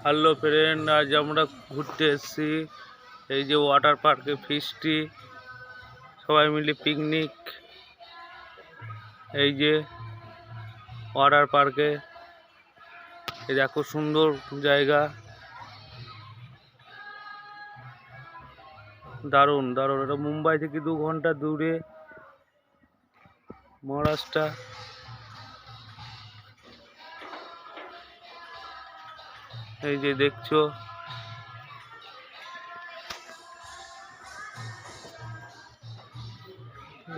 Hello friend, আজ আমরা ঘুরতে এসেছি। এই যে ওয়াটার পার্কে ফিস্টি, সবাই মিলে পিকনিক। এই যে ওয়াটার পার্কে এই দেখো সুন্দর জায়গা, দারুণ দারুণ। এটা মুম্বাই থেকে 2 ঘন্টা দূরে, মহারাষ্ট্র। এই যে দেখছো,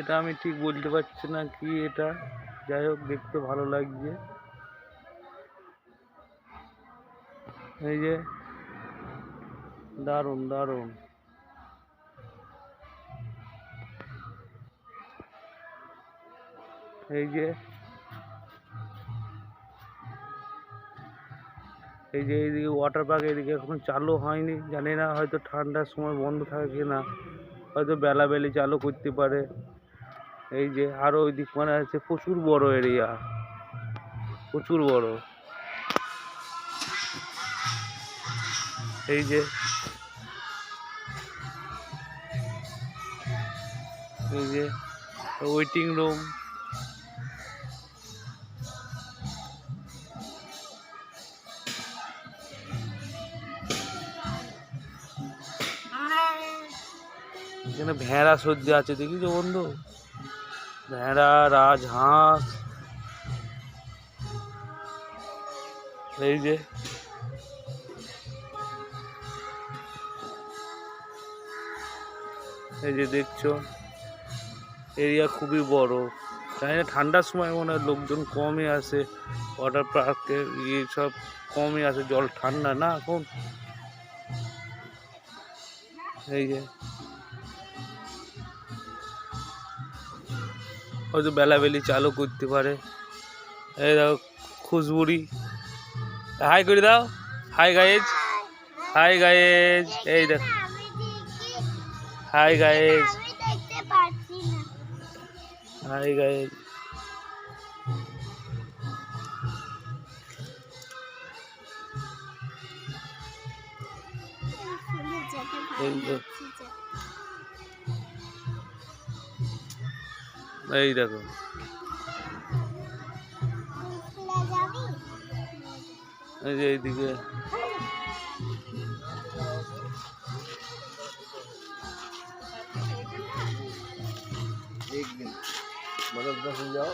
এটা আমি ঠিক বলতে পারছি না কি এটা, যাই হোক দেখতে ভালো লাগছে। এই যে দারুণ দারুণ। এই যে এইদিকে ওয়াটার পার্ক, এদিকে এখন চালু হয়নি, জানি না, হয়তো ঠান্ডার সময় বন্ধ থাকে কিনা, হয়তো বেলাবেলি চালু করতে পারে। এই যে আরো ওই দিক মানে আছে, প্রচুর বড় এরিয়া, প্রচুর বড়। এই যে ওয়েটিং রুম। এখানে ভেড়া সর্দি আছে, দেখিছো বন্ধু? ভেড়া, রাজহাঁস। এই যে দেখছো, এরিয়া খুবই বড়। তাই না, ঠান্ডার সময় মনে হয় লোকজন কমই আসে ওয়াটার পার্কে, সব কমই আসে, জল ঠান্ডা না এখন। এই যে হয়তো বেলাবেলি চালু করতে পারে। এই দেখো খুশবুরি, হাই করে দাও, হাই গাইজ, হাই গাইজ। এই দেখো, হাই গাইজ, হাই গাইজ। এই দেখো, এই যে এইদিকে एक दिन मदद बस जाओ।